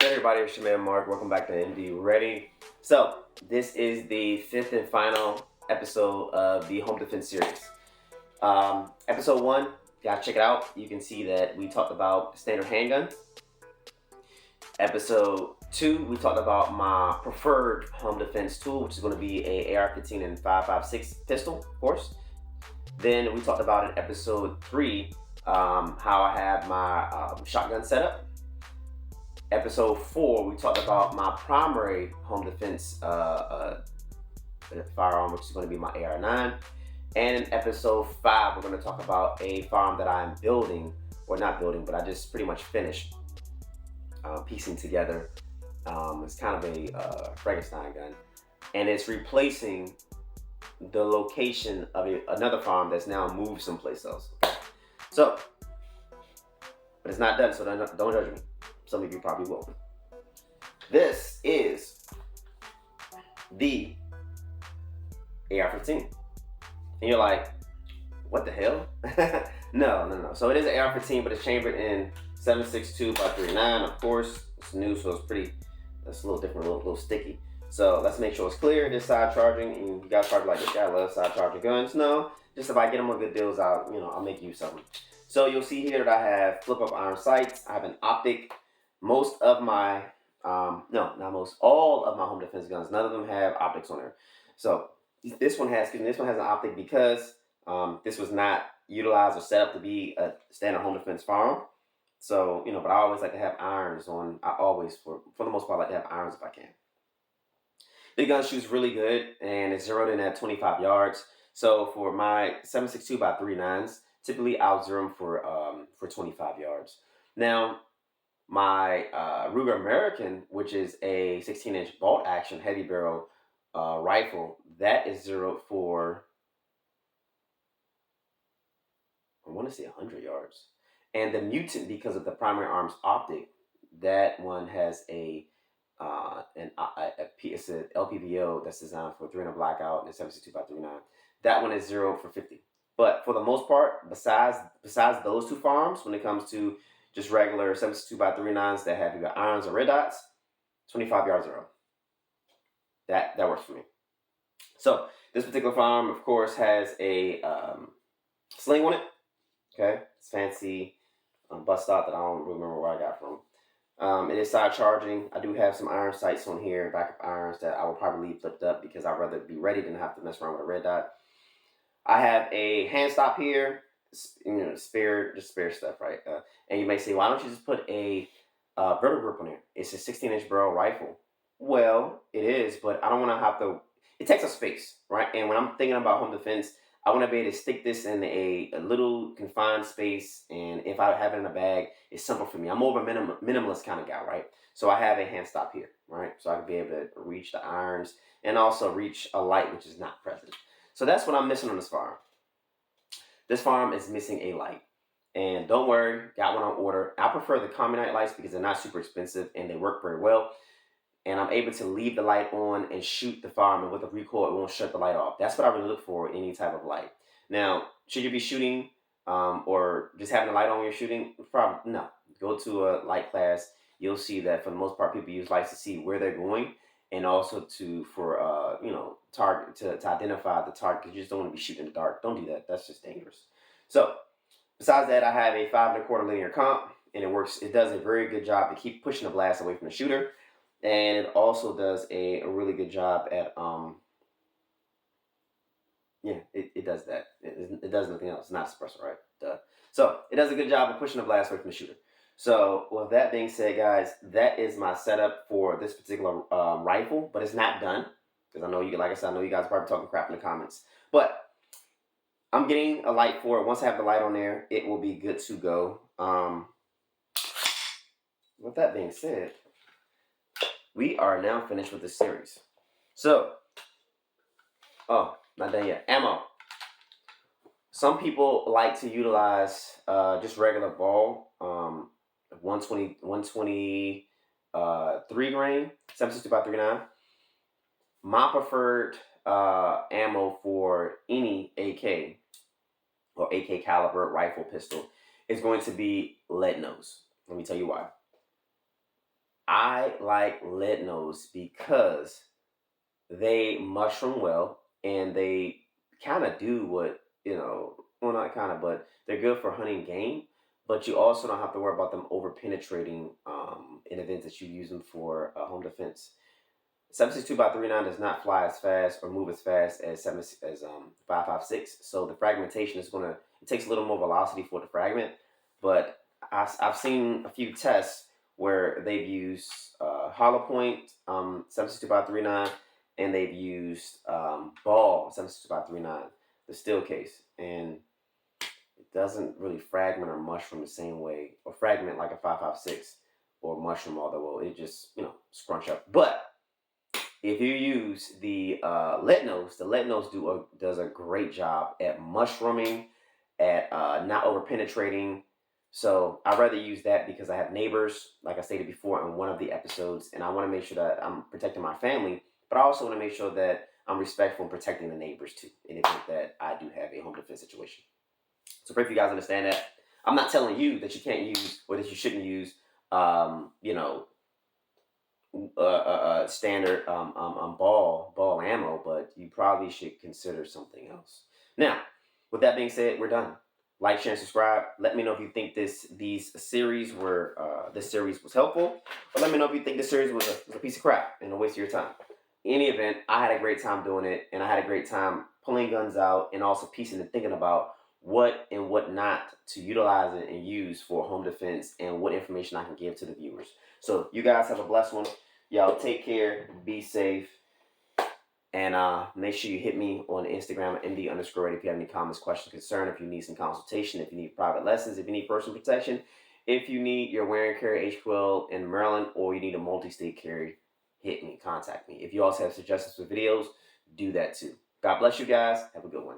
Hey everybody, it's your man Mark. Welcome back to MD Ready. So, this is the fifth and final episode of the Home Defense series. Episode 1, gotta check it out. You can see that we talked about standard handgun. Episode 2, we talked about my preferred home defense tool, which is going to be a AR-15 and 5.56 pistol, of course. Then we talked about in episode 3 how I have my shotgun setup. Episode 4, we talked about my primary home defense firearm, which is going to be my AR-9. And in episode 5, we're going to talk about a firearm that I'm building, or not building, but I just pretty much finished piecing together. It's kind of a Frankenstein gun, and it's replacing the location of another firearm that's now moved someplace else. Okay? So, but it's not done, so don't judge me. Some of you probably will. This is the AR-15. And you're like, what the hell? No. So it is an AR-15, but it's chambered in 7.62 by 3.9. Of course, it's new, so it's a little different, a little sticky. So let's make sure it's clear. This side charging, and you guys probably like, this guy loves side charging guns. No, just if I get them on good deals, I'll make use of them. So you'll see here that I have flip-up iron sights. I have an optic. Most of my, not most, all of my home defense guns, none of them have optics on there. So this one has an optic because this was not utilized or set up to be a standard home defense firearm. So, but I always like to have irons on. I always, for the most part, like to have irons if I can. The gun shoots really good, and it's zeroed in at 25 yards. So for my 7.62 by 3.9s, typically I'll zero them for 25 yards. Now, my Ruger American, which is a 16-inch bolt action heavy barrel rifle, that is zeroed for, I want to say 100 yards. And the Mutant, because of the primary arms optic, that one has it's an LPVO that's designed for 300 blackout and 7.62 by 3.9. That one is zeroed for 50. But for the most part, besides those two firearms, when it comes to just regular 7.62 by 3.9s that have either irons or red dots, 25 yard zero. That works for me. So this particular firearm, of course, has a sling on it. Okay, it's fancy bust stop that I don't remember where I got from. It is side charging. I do have some iron sights on here, backup irons that I will probably leave flipped up because I'd rather be ready than have to mess around with a red dot. I have a hand stop here. Spare stuff, right? And you may say, why don't you just put a vertical grip on there? It's a 16-inch barrel rifle. Well, it is, but I don't want to have to. It takes up space, right? And when I'm thinking about home defense, I want to be able to stick this in a little confined space, and if I have it in a bag, it's simple for me. I'm more of a minimalist kind of guy, right? So I have a hand stop here, right? So I can be able to reach the irons and also reach a light, which is not present. So that's what I'm missing on this firearm. This firearm is missing a light. And don't worry, got one on order. I prefer the Combinite lights because they're not super expensive and they work very well. And I'm able to leave the light on and shoot the firearm, and with the recoil, it won't shut the light off. That's what I really look for in any type of light. Now, should you be shooting or just having the light on when you're shooting? Probably no. Go to a light class. You'll see that for the most part, people use lights to see where they're going, and also target to identify the target, because you just don't want to be shooting in the dark. Don't do that. That's just dangerous. So, besides that, I have a 5 1/4 linear comp, and it works. It does a very good job to keep pushing the blast away from the shooter. And it also does a really good job at, it does that. It does nothing else. It's not a suppressor, right? Duh. So it does a good job of pushing the blast away from the shooter. So with that being said, guys, that is my setup for this particular rifle, but it's not done. Because I know you, like I said, I know you guys are probably talking crap in the comments. But I'm getting a light for it. Once I have the light on there, it will be good to go. With that being said, we are now finished with this series. So, not done yet. Ammo. Some people like to utilize just regular ball, 123 grain, 7.62 by 3.9. My preferred ammo for any AK or AK caliber rifle pistol is going to be lead nose. Let me tell you why. I like lead nose because they mushroom well and they kind of do what, well, not kind of, but they're good for hunting game. But you also don't have to worry about them over penetrating in events that you use them for home defense. 7.62 by 3.9 does not fly as fast or move as fast as 5.56. So the fragmentation is gonna, it takes a little more velocity for the fragment. But I've seen a few tests where they've used hollow point 7.62 by 3.9, and they've used ball 7.62 by 3.9, the steel case, and it doesn't really fragment or mushroom the same way, or fragment like a 5.56 or mushroom all the way. It just scrunch up, but if you use the lead nose does a great job at mushrooming, at not over penetrating. So I'd rather use that because I have neighbors, like I stated before in one of the episodes, and I want to make sure that I'm protecting my family, but I also want to make sure that I'm respectful and protecting the neighbors too, in the event that I do have a home defense situation. So pray for you guys understand that. I'm not telling you that you can't use or that you shouldn't use, you know, standard ball ammo, but you probably should consider something else. Now, with that being said, we're done. Like, share, and subscribe. Let me know if you think this series was helpful, or let me know if you think this series was a piece of crap and a waste of your time. In any event, I had a great time doing it, and I had a great time pulling guns out and also piecing and thinking about what and what not to utilize and use for home defense and what information I can give to the viewers. So you guys have a blessed one. Y'all take care, be safe, and make sure you hit me on Instagram at MD_ready if you have any comments, questions, concern, if you need some consultation, if you need private lessons, if you need personal protection, if you need your wear and carry HQL in Maryland, or you need a multi-state carry, hit me, contact me. If you also have suggestions for videos, do that too. God bless you guys. Have a good one.